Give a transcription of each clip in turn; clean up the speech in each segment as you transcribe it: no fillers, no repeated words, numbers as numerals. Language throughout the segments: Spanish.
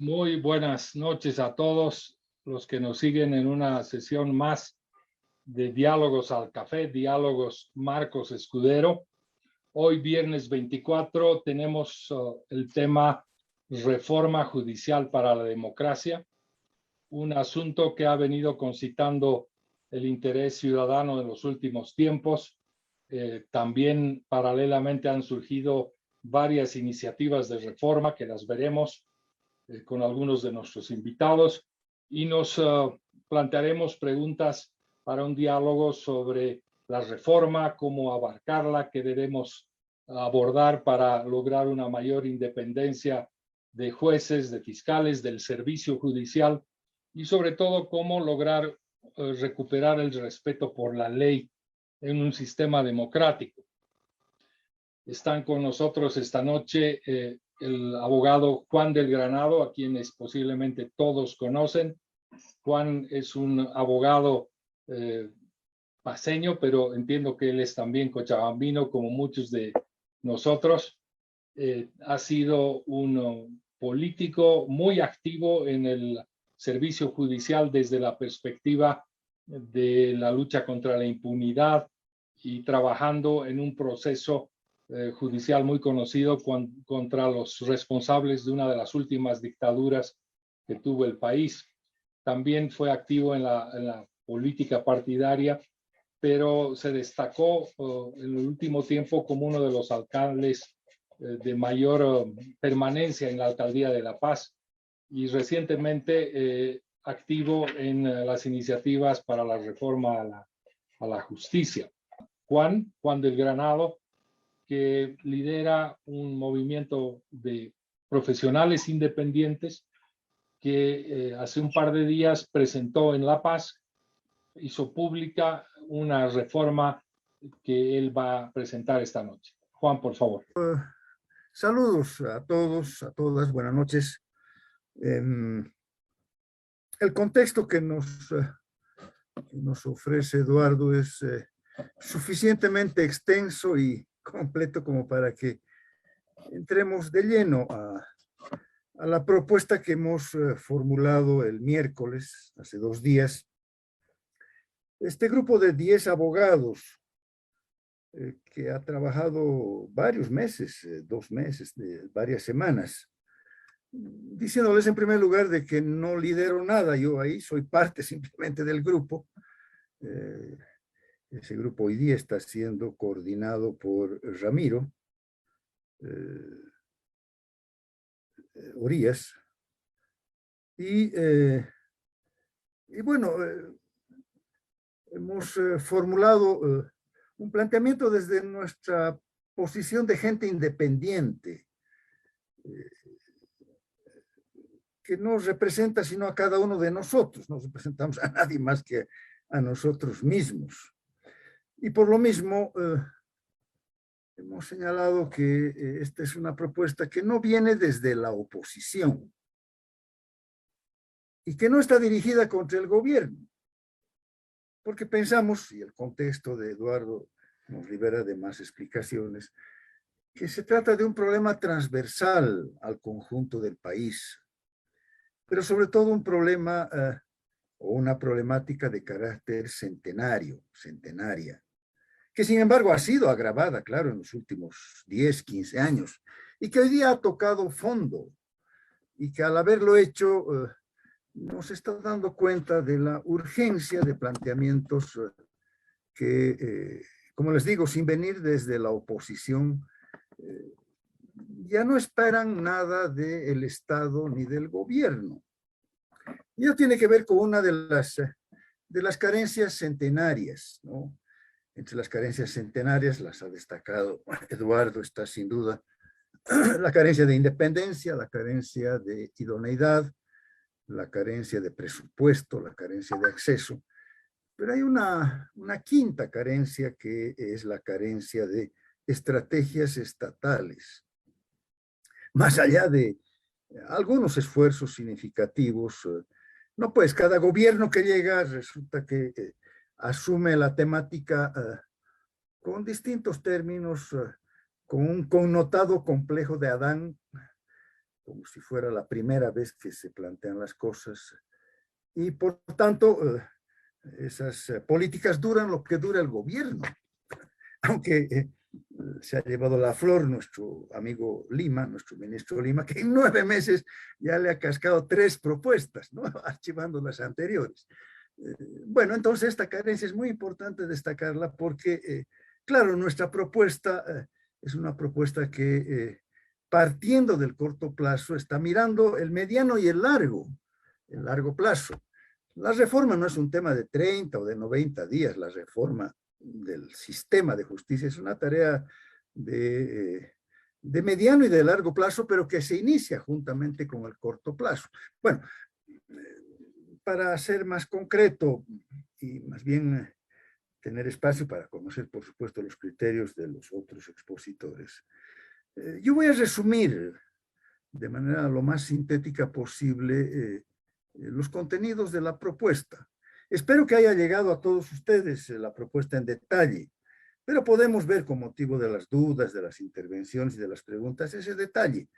Muy buenas noches a todos los que nos siguen en una sesión más de Diálogos al Café, Diálogos Marcos Escudero. Hoy, viernes 24, tenemos el tema Reforma Judicial para la Democracia, un asunto que ha venido concitando el interés ciudadano en los últimos tiempos. También paralelamente han surgido varias iniciativas de reforma que las veremos con algunos de nuestros invitados y nos plantearemos preguntas para un diálogo sobre la reforma, cómo abarcarla, qué debemos abordar para lograr una mayor independencia de jueces, de fiscales, del servicio judicial y sobre todo cómo lograr recuperar el respeto por la ley en un sistema democrático. Están con nosotros esta noche el abogado Juan del Granado, a quienes posiblemente todos conocen. Juan es un abogado paceño, pero entiendo que él es también cochabambino, como muchos de nosotros. Ha sido un político muy activo en el servicio judicial desde la perspectiva de la lucha contra la impunidad y trabajando en un proceso judicial muy conocido contra los responsables de una de las últimas dictaduras que tuvo el país. También fue activo en la política partidaria, pero se destacó en el último tiempo como uno de los alcaldes de mayor permanencia en la alcaldía de La Paz y recientemente activo en las iniciativas para la reforma a la justicia. Juan del Granado, que lidera un movimiento de profesionales independientes que hace un par de días presentó en La Paz, hizo pública una reforma que él va a presentar esta noche. Juan, por favor. Saludos a todos, a todas, buenas noches. El contexto que nos ofrece Eduardo es suficientemente extenso y completo como para que entremos de lleno a la propuesta que hemos formulado el miércoles, hace 2 días. Este grupo de 10 abogados que ha trabajado varios meses, 2 meses, varias semanas, diciéndoles en primer lugar de que no lidero nada, yo ahí soy parte simplemente del grupo. Ese grupo hoy día está siendo coordinado por Ramiro Orías. Y bueno, hemos formulado un planteamiento desde nuestra posición de gente independiente, que no representa sino a cada uno de nosotros, no representamos a nadie más que a nosotros mismos. Y por lo mismo, hemos señalado que esta es una propuesta que no viene desde la oposición y que no está dirigida contra el gobierno, porque pensamos, y el contexto de Eduardo nos libera de más explicaciones, que se trata de un problema transversal al conjunto del país, pero sobre todo un problema o una problemática de carácter centenaria, que sin embargo ha sido agravada, claro, en los últimos 10, 15 años, y que hoy día ha tocado fondo, y que al haberlo hecho nos está dando cuenta de la urgencia de planteamientos que, como les digo, sin venir desde la oposición, ya no esperan nada del Estado ni del gobierno. Y eso tiene que ver con una de las carencias centenarias, ¿no? Entre las carencias centenarias las ha destacado Eduardo, está sin duda la carencia de independencia, la carencia de idoneidad, la carencia de presupuesto, la carencia de acceso. Pero hay una quinta carencia que es la carencia de estrategias estatales. Más allá de algunos esfuerzos significativos, no pues cada gobierno que llega resulta que asume la temática con distintos términos, con un connotado complejo de Adán, como si fuera la primera vez que se plantean las cosas. Y por tanto, esas políticas duran lo que dura el gobierno. Aunque se ha llevado la flor nuestro amigo Lima, nuestro ministro Lima, que en 9 meses ya le ha cascado 3 propuestas, ¿no? Archivando las anteriores. Bueno, entonces esta carencia es muy importante destacarla porque, claro, nuestra propuesta es una propuesta que, partiendo del corto plazo, está mirando el mediano y el largo plazo. La reforma no es un tema de 30 o de 90 días, la reforma del sistema de justicia es una tarea de mediano y de largo plazo, pero que se inicia juntamente con el corto plazo. Bueno, para ser más concreto y más bien tener espacio para conocer, por supuesto, los criterios de los otros expositores, yo voy a resumir de manera lo más sintética posible los contenidos de la propuesta. Espero que haya llegado a todos ustedes la propuesta en detalle, pero podemos ver con motivo de las dudas, de las intervenciones y de las preguntas, ese detalle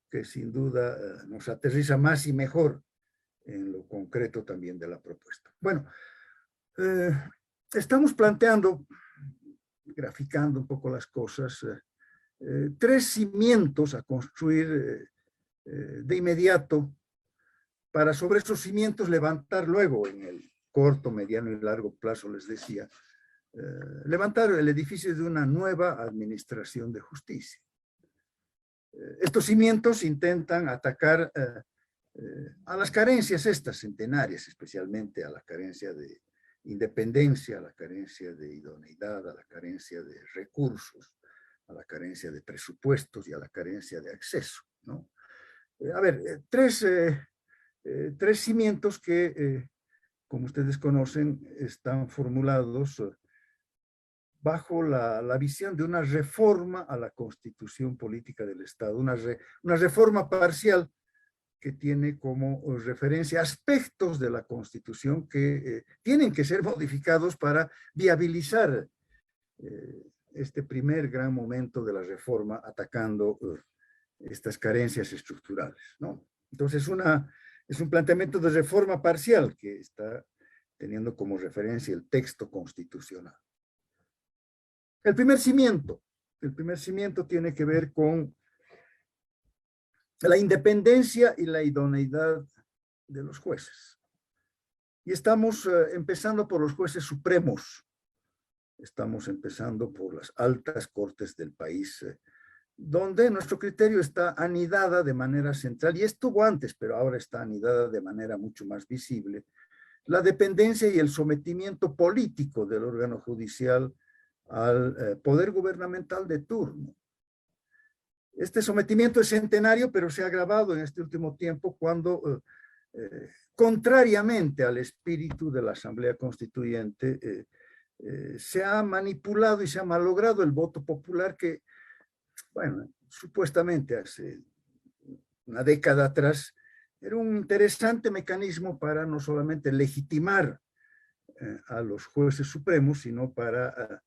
que sin duda nos aterriza más y mejor en lo concreto también de la propuesta. Bueno, estamos planteando, graficando un poco las cosas, 3 cimientos a construir de inmediato para sobre esos cimientos levantar luego en el corto, mediano y largo plazo, les decía, levantar el edificio de una nueva administración de justicia. Estos cimientos intentan atacar a las carencias estas centenarias, especialmente a la carencia de independencia, a la carencia de idoneidad, a la carencia de recursos, a la carencia de presupuestos y a la carencia de acceso, ¿no? A ver, tres cimientos que, como ustedes conocen, están formulados bajo la visión de una reforma a la Constitución Política del Estado, una reforma parcial que tiene como referencia aspectos de la Constitución que tienen que ser modificados para viabilizar este primer gran momento de la reforma atacando estas carencias estructurales, ¿no? Entonces, es un planteamiento de reforma parcial que está teniendo como referencia el texto constitucional. El primer cimiento tiene que ver con la independencia y la idoneidad de los jueces. Y estamos empezando por los jueces supremos. Estamos empezando por las altas cortes del país, donde nuestro criterio está anidada de manera central, y estuvo antes, pero ahora está anidada de manera mucho más visible, la dependencia y el sometimiento político del órgano judicial al poder gubernamental de turno. Este sometimiento es centenario, pero se ha agravado en este último tiempo cuando, contrariamente al espíritu de la Asamblea Constituyente, se ha manipulado y se ha malogrado el voto popular que, bueno, supuestamente hace una década atrás era un interesante mecanismo para no solamente legitimar a los jueces supremos, sino para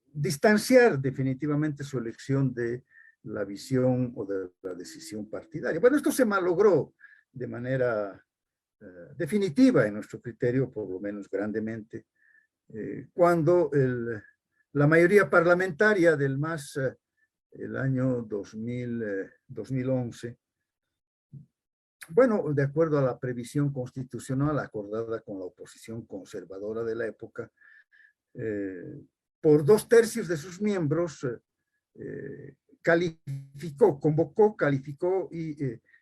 distanciar definitivamente su elección de la visión o de la decisión partidaria. Bueno, esto se malogró de manera definitiva en nuestro criterio, por lo menos grandemente, cuando la mayoría parlamentaria del MAS, el año 2011, bueno, de acuerdo a la previsión constitucional acordada con la oposición conservadora de la época, por 2/3 de sus miembros, calificó y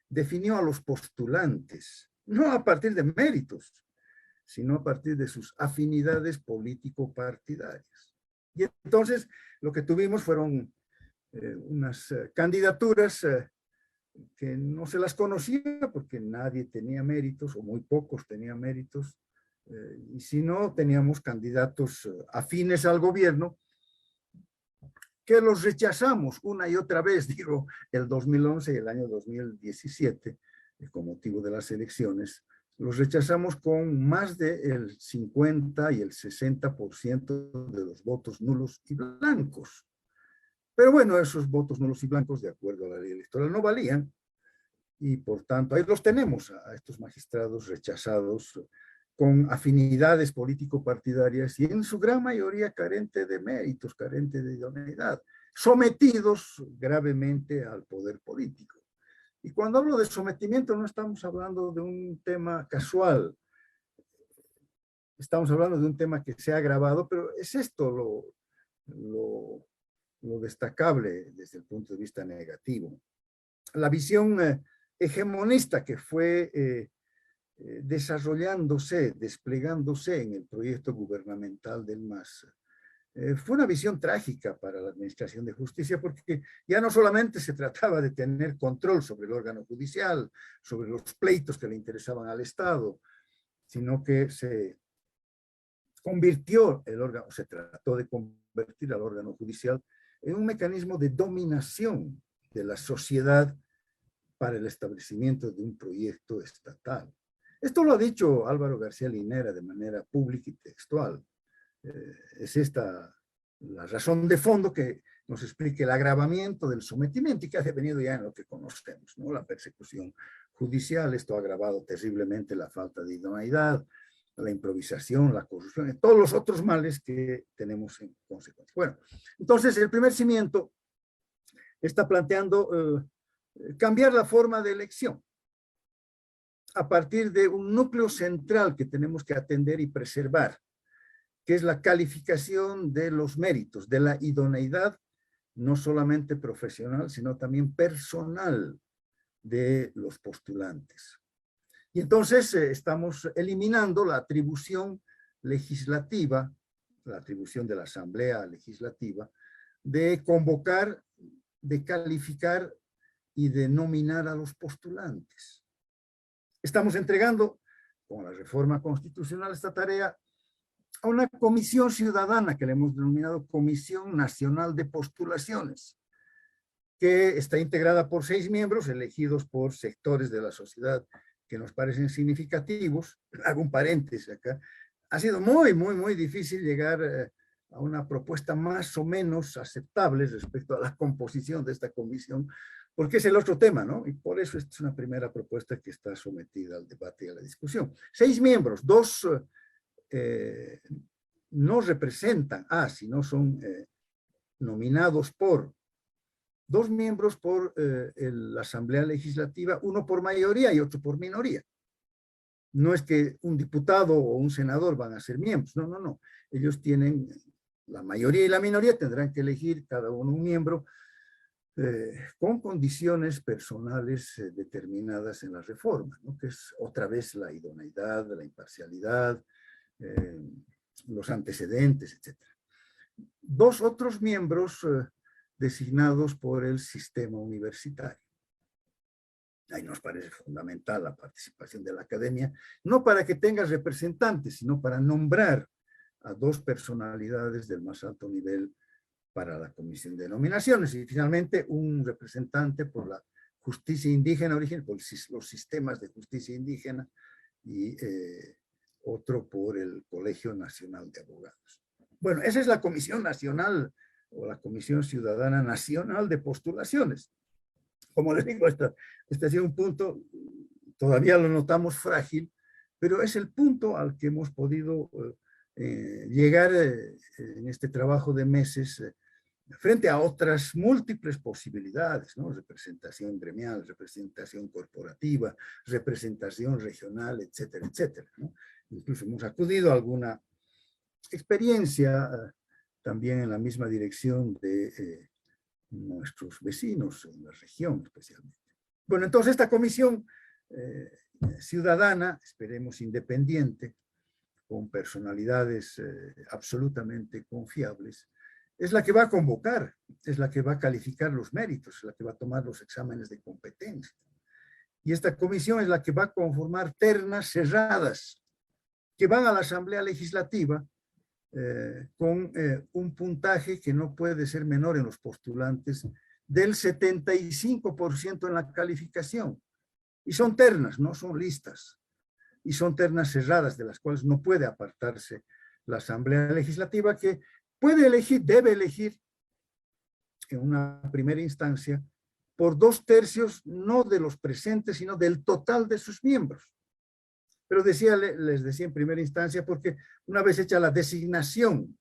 definió a los postulantes, no a partir de méritos, sino a partir de sus afinidades político-partidarias. Y entonces lo que tuvimos fueron unas candidaturas que no se las conocía porque nadie tenía méritos o muy pocos tenían méritos, y si no, teníamos candidatos afines al gobierno que los rechazamos una y otra vez, digo, el 2011 y el año 2017, con motivo de las elecciones, los rechazamos con más del 50 y el 60% de los votos nulos y blancos. Pero bueno, esos votos nulos y blancos, de acuerdo a la ley electoral, no valían. y por tanto ahí los tenemos a estos magistrados rechazados con afinidades político-partidarias y en su gran mayoría carente de méritos, carente de idoneidad, sometidos gravemente al poder político. Y cuando hablo de sometimiento no estamos hablando de un tema casual, estamos hablando de un tema que se ha agravado, pero es esto lo destacable desde el punto de vista negativo. La visión hegemonista que fue desarrollándose, desplegándose en el proyecto gubernamental del MAS, fue una visión trágica para la Administración de Justicia, porque ya no solamente se trataba de tener control sobre el órgano judicial, sobre los pleitos que le interesaban al Estado, sino que se convirtió el órgano, se trató de convertir al órgano judicial en un mecanismo de dominación de la sociedad para el establecimiento de un proyecto estatal. Esto lo ha dicho Álvaro García Linera de manera pública y textual. Es esta la razón de fondo que nos explica el agravamiento del sometimiento y que ha devenido ya en lo que conocemos, ¿no? La persecución judicial, esto ha agravado terriblemente la falta de idoneidad, la improvisación, la corrupción, y todos los otros males que tenemos en consecuencia. Bueno, entonces el primer cimiento está planteando cambiar la forma de elección a partir de un núcleo central que tenemos que atender y preservar, que es la calificación de los méritos, de la idoneidad, no solamente profesional, sino también personal de los postulantes. Y entonces estamos eliminando la atribución legislativa, la atribución de la Asamblea Legislativa, de convocar, de calificar y de nominar a los postulantes. Estamos entregando, con la reforma constitucional, esta tarea a una comisión ciudadana que le hemos denominado Comisión Nacional de Postulaciones, que está integrada por 6 miembros elegidos por sectores de la sociedad que nos parecen significativos. Hago un paréntesis acá. Ha sido muy difícil llegar a una propuesta más o menos aceptable respecto a la composición de esta comisión, porque es el otro tema, ¿no? Y por eso esta es una primera propuesta que está sometida al debate y a la discusión. 6 miembros, 2 no representan, sino son nominados por 2 miembros por la Asamblea Legislativa, 1 por mayoría y otro por minoría. No es que un diputado o un senador van a ser miembros, no. Ellos tienen, la mayoría y la minoría tendrán que elegir cada uno un miembro con condiciones personales determinadas en la reforma, ¿no? Que es otra vez la idoneidad, la imparcialidad, los antecedentes, etc. 2 otros miembros designados por el sistema universitario. Ahí nos parece fundamental la participación de la academia, no para que tenga representantes, sino para nombrar a 2 personalidades del más alto nivel para la comisión de nominaciones, y finalmente un representante por la justicia indígena original, por los sistemas de justicia indígena, y otro por el Colegio Nacional de Abogados. Bueno, esa es la Comisión Nacional o la Comisión Ciudadana Nacional de Postulaciones. Como les digo, este ha sido un punto, todavía lo notamos frágil, pero es el punto al que hemos podido llegar en este trabajo de meses frente a otras múltiples posibilidades, ¿no? Representación gremial, representación corporativa, representación regional, etcétera, etcétera, ¿no? Incluso hemos acudido a alguna experiencia también en la misma dirección de nuestros vecinos en la región especialmente. Bueno, entonces esta comisión ciudadana, esperemos independiente, con personalidades absolutamente confiables, es la que va a convocar, es la que va a calificar los méritos, es la que va a tomar los exámenes de competencia. Y esta comisión es la que va a conformar ternas cerradas que van a la Asamblea Legislativa con un puntaje que no puede ser menor en los postulantes del 75% en la calificación. Y son ternas, no son listas. Y son ternas cerradas de las cuales no puede apartarse la Asamblea Legislativa, que puede elegir, debe elegir en una primera instancia por 2/3 no de los presentes, sino del total de sus miembros. Pero les decía en primera instancia, porque una vez hecha la designación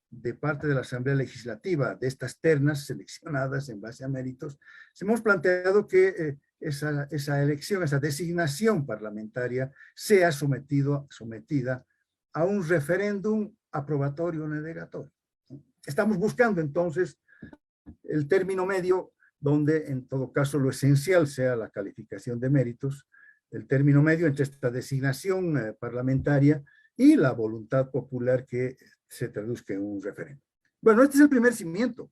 de parte de la Asamblea Legislativa de estas ternas seleccionadas en base a méritos, hemos planteado que esa elección, esa designación parlamentaria sea sometida a un referéndum aprobatorio o negatorio. Estamos buscando entonces el término medio, donde en todo caso lo esencial sea la calificación de méritos, el término medio entre esta designación parlamentaria y la voluntad popular que se traduzca en un referéndum. Bueno, este es el primer cimiento.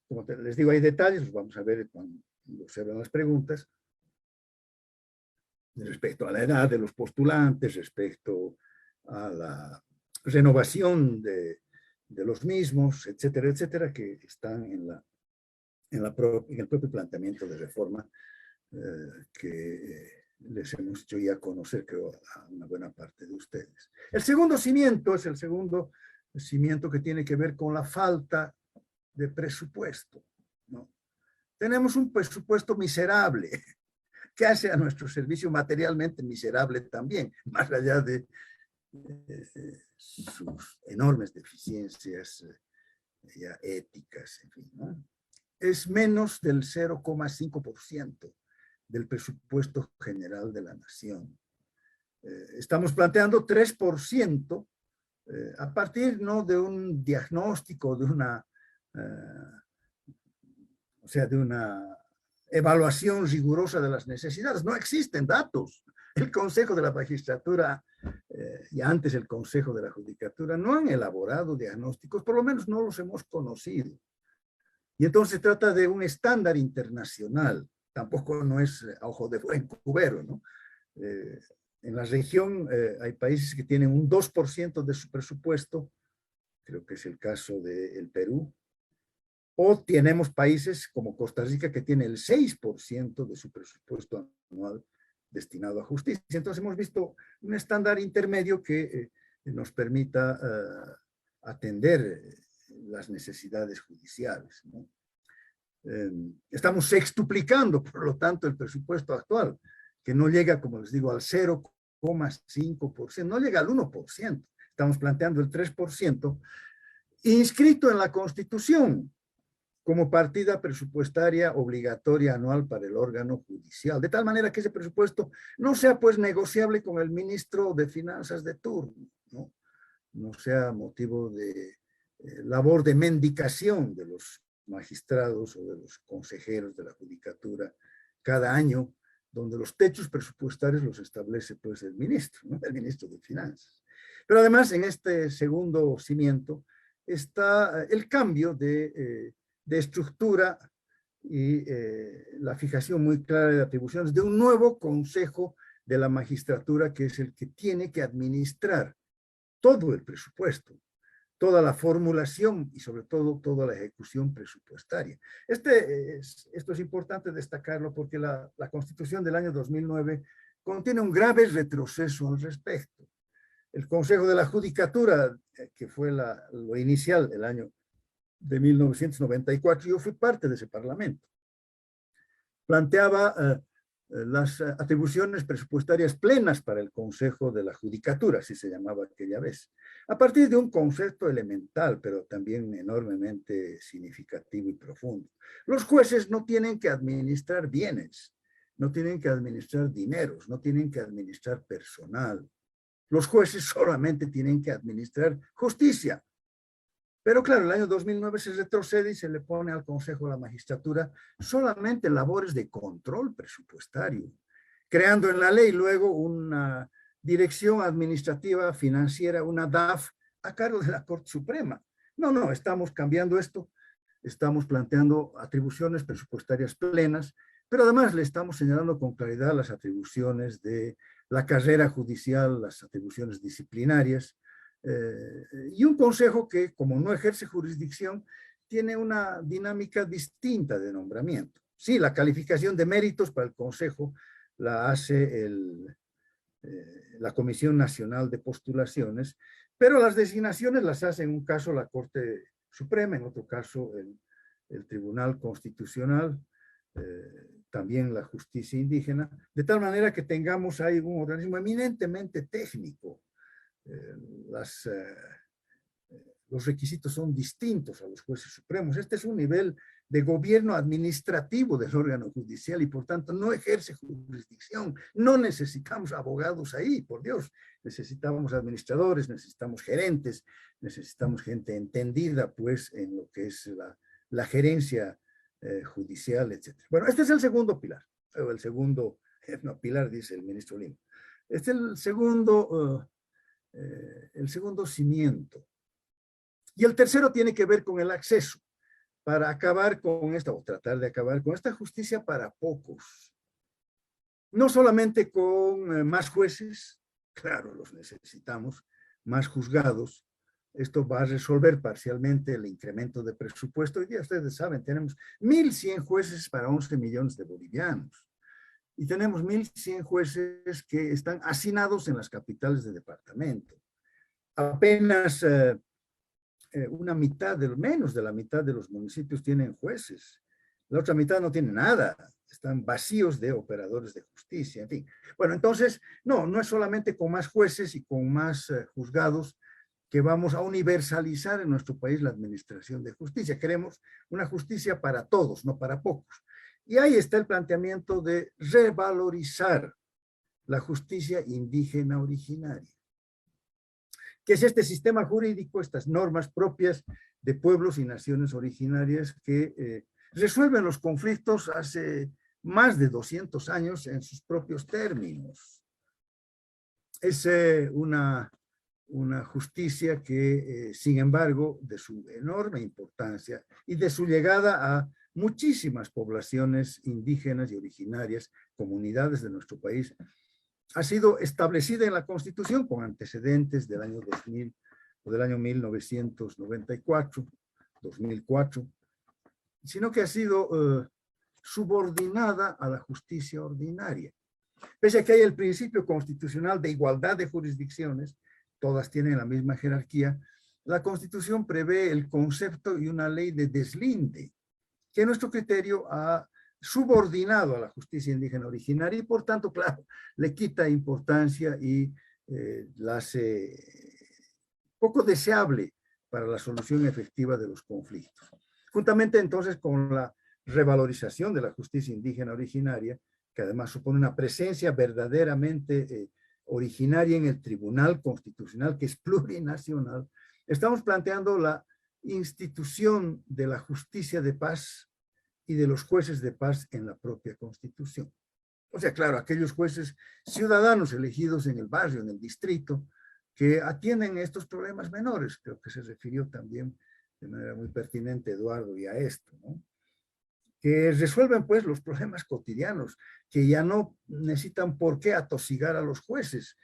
Como les digo, hay detalles, los vamos a ver cuando se vean las preguntas, respecto a la edad de los postulantes, respecto a la renovación de los mismos, etcétera, etcétera, que están en el propio planteamiento de reforma que les hemos hecho ya conocer, creo, a una buena parte de ustedes. El segundo cimiento es el segundo cimiento que tiene que ver con la falta de presupuesto, ¿no? Tenemos un presupuesto miserable que hace a nuestro servicio materialmente miserable también, más allá de sus enormes deficiencias ya éticas, en fin, ¿no? Es menos del 0,5% del presupuesto general de la nación. Estamos planteando 3% a partir, ¿no?, de un diagnóstico, de una, de una evaluación rigurosa de las necesidades. No existen datos. El Consejo de la Magistratura y antes el Consejo de la Judicatura no han elaborado diagnósticos, por lo menos no los hemos conocido. Y entonces se trata de un estándar internacional. Tampoco no es a ojo de buen cubero, ¿no? En la región hay países que tienen un 2% de su presupuesto, creo que es el caso del Perú, o tenemos países como Costa Rica que tiene el 6% de su presupuesto anual destinado a justicia. Entonces hemos visto un estándar intermedio que nos permita atender las necesidades judiciales, ¿no? Estamos sextuplicando, por lo tanto, el presupuesto actual, que no llega, como les digo, al 0,5%, no llega al 1%. Estamos planteando el 3%, inscrito en la Constitución como partida presupuestaria obligatoria anual para el órgano judicial, de tal manera que ese presupuesto no sea pues negociable con el ministro de Finanzas de turno, ¿no? No sea motivo de labor de mendicación de los magistrados o de los consejeros de la judicatura cada año, donde los techos presupuestarios los establece pues el ministro, ¿no?, el ministro de Finanzas. Pero además en este segundo cimiento está el cambio de estructura y la fijación muy clara de atribuciones de un nuevo Consejo de la Magistratura, que es el que tiene que administrar todo el presupuesto, toda la formulación y sobre todo toda la ejecución presupuestaria. Esto es importante destacarlo porque la Constitución del año 2009 contiene un grave retroceso al respecto. El Consejo de la Judicatura, que fue lo inicial el año de 1994, yo fui parte de ese parlamento, planteaba las atribuciones presupuestarias plenas para el Consejo de la Judicatura, así se llamaba aquella vez, a partir de un concepto elemental, pero también enormemente significativo y profundo. Los jueces no tienen que administrar bienes, no tienen que administrar dineros, no tienen que administrar personal. Los jueces solamente tienen que administrar justicia. Pero claro, el año 2009 se retrocede y se le pone al Consejo de la Magistratura solamente labores de control presupuestario, creando en la ley luego una Dirección Administrativa Financiera, una DAF, a cargo de la Corte Suprema. No, estamos cambiando esto, estamos planteando atribuciones presupuestarias plenas, pero además le estamos señalando con claridad las atribuciones de la carrera judicial, las atribuciones disciplinarias, y un consejo que, como no ejerce jurisdicción, tiene una dinámica distinta de nombramiento. Sí, la calificación de méritos para el consejo la hace la Comisión Nacional de Postulaciones, pero las designaciones las hace en un caso la Corte Suprema, en otro caso el Tribunal Constitucional, también la justicia indígena, de tal manera que tengamos ahí un organismo eminentemente técnico. Los requisitos son distintos a los jueces supremos. Este es un nivel de gobierno administrativo del órgano judicial y por tanto no ejerce jurisdicción. No necesitamos abogados ahí, por Dios. Necesitamos administradores, necesitamos gerentes, necesitamos gente entendida pues en lo que es la gerencia judicial, etc. Bueno, este es el segundo pilar, o el segundo, no, pilar dice el ministro Lima. Este es el segundo cimiento. Y el tercero tiene que ver con el acceso, para acabar con esta, o tratar de acabar con esta justicia para pocos. No solamente con más jueces, claro, los necesitamos, más juzgados. Esto va a resolver parcialmente el incremento de presupuesto. Hoy día ustedes saben, tenemos 1.100 jueces para 11 millones de bolivianos. Y tenemos 1.100 jueces que están hacinados en las capitales de departamento. Apenas menos de la mitad de los municipios tienen jueces. La otra mitad no tiene nada. Están vacíos de operadores de justicia, en fin. Bueno, entonces, no es solamente con más jueces y con más juzgados que vamos a universalizar en nuestro país la administración de justicia. Queremos una justicia para todos, no para pocos. Y ahí está el planteamiento de revalorizar la justicia indígena originaria, que es este sistema jurídico, estas normas propias de pueblos y naciones originarias que resuelven los conflictos hace más de 200 años en sus propios términos. Es una justicia que, sin embargo, de su enorme importancia y de su llegada a muchísimas poblaciones indígenas y originarias, comunidades de nuestro país, ha sido establecida en la Constitución con antecedentes del año 2000 o del año 1994, 2004, sino que ha sido subordinada a la justicia ordinaria. Pese a que hay el principio constitucional de igualdad de jurisdicciones, todas tienen la misma jerarquía, la Constitución prevé el concepto y una ley de deslinde, que a nuestro criterio ha subordinado a la justicia indígena originaria y por tanto, claro, le quita importancia y la hace poco deseable para la solución efectiva de los conflictos. Juntamente entonces con la revalorización de la justicia indígena originaria, que además supone una presencia verdaderamente originaria en el Tribunal Constitucional, que es plurinacional, estamos planteando la institución de la justicia de paz y de los jueces de paz en la propia Constitución. O sea, claro, aquellos jueces ciudadanos elegidos en el barrio, en el distrito, que atienden estos problemas menores. Creo que se refirió también de manera muy pertinente Eduardo y a esto, ¿no? Que resuelven pues los problemas cotidianos, que ya no necesitan por qué atosigar a los jueces,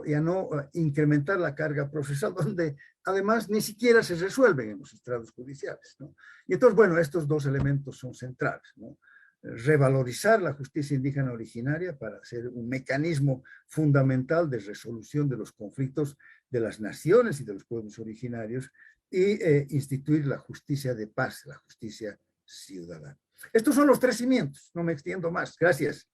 ya no incrementar la carga procesal, donde además ni siquiera se resuelven en los estrados judiciales, ¿no? Y entonces, bueno, estos dos elementos son centrales, ¿no? Revalorizar la justicia indígena originaria para ser un mecanismo fundamental de resolución de los conflictos de las naciones y de los pueblos originarios y instituir la justicia de paz, la justicia ciudadana. Estos son los tres cimientos, no me extiendo más. Gracias.